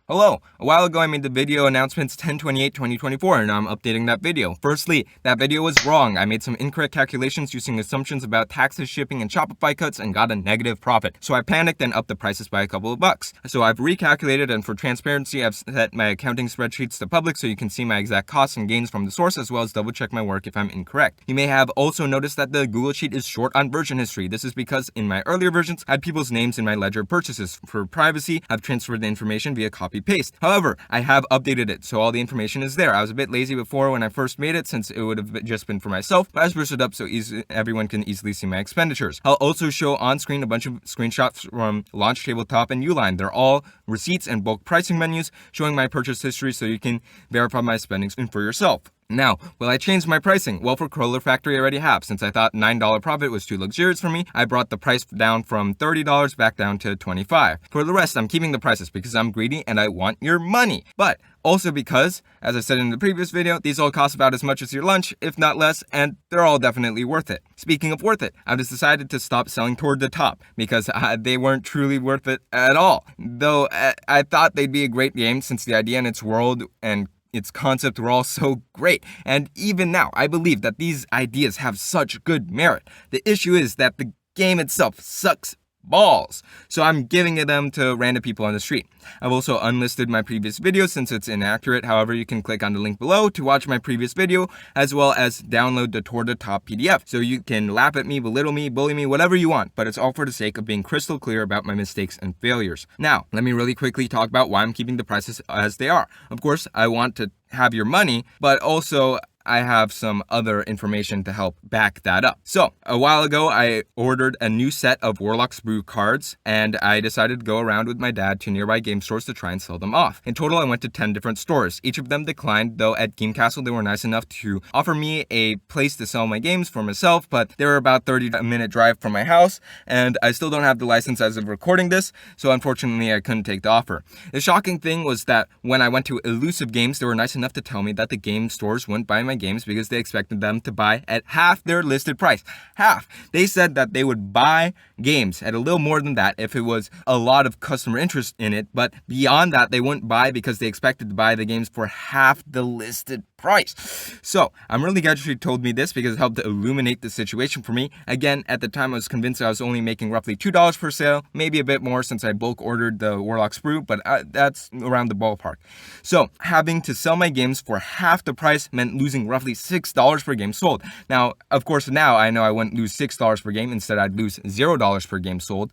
Hello, a while ago I made the video announcements 10/28/2024 and now I'm updating that video. Firstly, that video was wrong. I made some incorrect calculations using assumptions about taxes, shipping, and Shopify cuts and got a negative profit. So I panicked and upped the prices by a couple of bucks. So I've recalculated, and for transparency, I've set my accounting spreadsheets to public so you can see my exact costs and gains from the source, as well as double check my work if I'm incorrect. You may have also noticed that the Google Sheet is short on version history. This is because in my earlier versions, I had people's names in my ledger of purchases. For privacy, I've transferred the information via copy-paste. However, I have updated it, so all the information is there. I was a bit lazy before when I first made it, since it would have just been for myself, but I spruced it up so everyone can easily see my expenditures. I'll also show on screen a bunch of screenshots from Launch Tabletop and Uline. They're all receipts and bulk pricing menus showing my purchase history so you can verify my spending for yourself. Now, will I change my pricing? Well, for Crawler Factory, I already have. Since I thought $9 profit was too luxurious for me, I brought the price down from $30 back down to $25. For the rest, I'm keeping the prices because I'm greedy and I want your money. But also because, as I said in the previous video, these all cost about as much as your lunch, if not less, and they're all definitely worth it. Speaking of worth it, I've just decided to stop selling toward the top because they weren't truly worth it at all. Though I thought they'd be a great game since the idea and its world and its concept were all so great, and even now I believe that these ideas have such good merit. The issue is that the game itself sucks balls, so I'm giving them to random people on the street. I've also unlisted my previous video since it's inaccurate. However, you can click on the link below to watch my previous video, as well as download the Toward the Top PDF, so you can laugh at me, belittle me, bully me, whatever you want, but it's all for the sake of being crystal clear about my mistakes and failures. Now, let me really quickly talk about why I'm keeping the prices as they are. Of course, I want to have your money, but also I have some other information to help back that up. So, a while ago, I ordered a new set of Warlock's Brew cards, and I decided to go around with my dad to nearby game stores to try and sell them off. In total, I went to 10 different stores. Each of them declined, though at Game Castle, they were nice enough to offer me a place to sell my games for myself, but they were about 30-minute drive from my house, and I still don't have the license as of recording this, so unfortunately, I couldn't take the offer. The shocking thing was that when I went to Elusive Games, they were nice enough to tell me that the game stores wouldn't buy my games because they expected them to buy at half their listed price. Half. They said that they would buy games at a little more than that if it was a lot of customer interest in it, but beyond that, they wouldn't buy because they expected to buy the games for half the listed price. So, I'm really glad she told me this because it helped to illuminate the situation for me. Again, at the time, I was convinced I was only making roughly $2 per sale, maybe a bit more since I bulk ordered the Warlock's Brew, but that's around the ballpark. So, having to sell my games for half the price meant losing roughly $6 per game sold. Now, of course, now I know I wouldn't lose $6 per game. Instead, I'd lose $0 per game sold.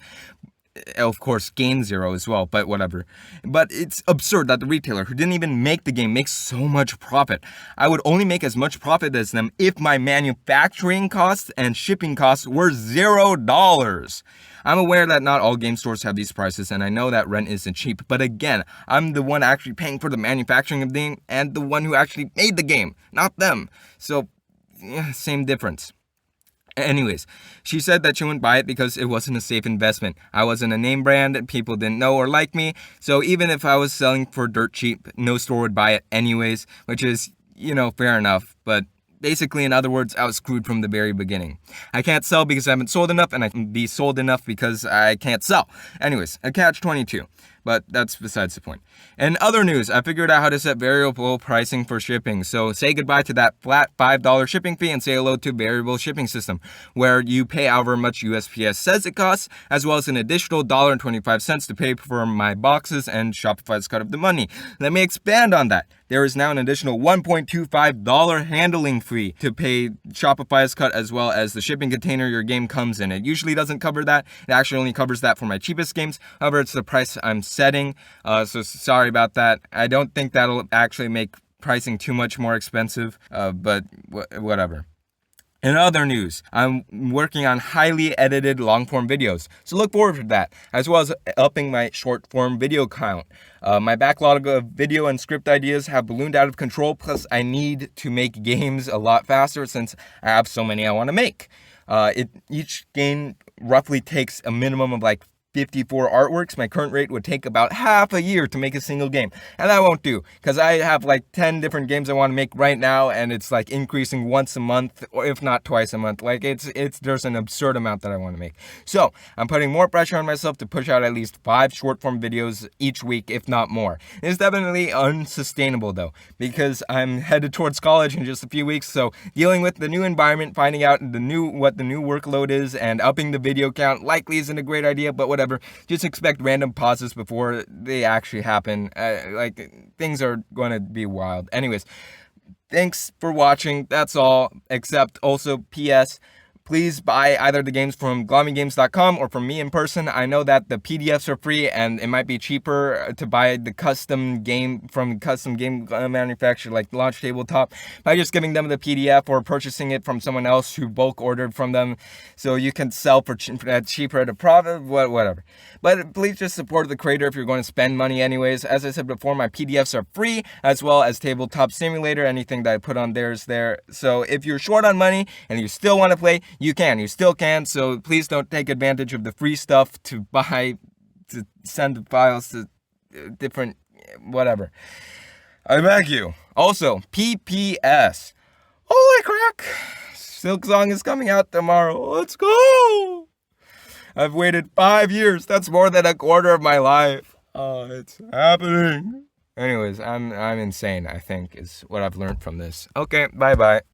Of course, gain 0 as well, but whatever. But it's absurd that the retailer who didn't even make the game makes so much profit. I would only make as much profit as them if my manufacturing costs and shipping costs were $0. I'm aware that not all game stores have these prices, and I know that rent isn't cheap, but again, I'm the one actually paying for the manufacturing of the game and the one who actually made the game, not them. So, yeah, same difference. Anyways, she said that she wouldn't buy it because it wasn't a safe investment. I wasn't a name brand, people didn't know or like me, so even if I was selling for dirt cheap, no store would buy it anyways, which is, fair enough, but basically, in other words, I was screwed from the very beginning. I can't sell because I haven't sold enough, and I can be sold enough because I can't sell. Anyways, a catch-22. But that's besides the point. In other news, I figured out how to set variable pricing for shipping. So say goodbye to that flat $5 shipping fee and say hello to variable shipping system, where you pay however much USPS says it costs, as well as an additional $1.25 to pay for my boxes and Shopify's cut of the money. Let me expand on that. There is now an additional $1.25 handling fee to pay Shopify's cut, as well as the shipping container your game comes in. It usually doesn't cover that. It actually only covers that for my cheapest games. However, it's the price I'm setting, so sorry about that. I don't think that'll actually make pricing too much more expensive, but whatever. In other news, I'm working on highly edited long-form videos, so look forward to that, as well as upping my short-form video count. My backlog of video and script ideas have ballooned out of control, plus I need to make games a lot faster since I have so many I want to make. Each game roughly takes a minimum of like 54 artworks, my current rate would take about half a year to make a single game. And that won't do, because I have like 10 different games I want to make right now, and it's like increasing once a month, or if not twice a month. Like there's an absurd amount that I want to make. So I'm putting more pressure on myself to push out at least 5 short form videos each week, if not more. It's definitely unsustainable though, because I'm headed towards college in just a few weeks, so dealing with the new environment, finding out what the new workload is, and upping the video count likely isn't a great idea, but whatever. Just expect random pauses before they actually happen. Things are going to be wild. Anyways, thanks for watching. That's all. Except also, P.S. Please buy either the games from glomygames.com or from me in person. I know that the PDFs are free, and it might be cheaper to buy the custom game from custom game manufacturer like Launch Tabletop by just giving them the PDF or purchasing it from someone else who bulk ordered from them, so you can sell for cheaper at a profit, whatever. But please just support the creator if you're going to spend money anyways. As I said before, my PDFs are free, as well as Tabletop Simulator. Anything that I put on there is there. So if you're short on money and you still want to play, you still can, so please don't take advantage of the free stuff to send the files to different, whatever. I beg you. Also, P.P.S. Holy crack! SILKSONG is coming out tomorrow. Let's go! I've waited 5 years. That's more than a quarter of my life. Oh, it's happening. Anyways, I'm insane, I think, is what I've learned from this. Okay, bye-bye.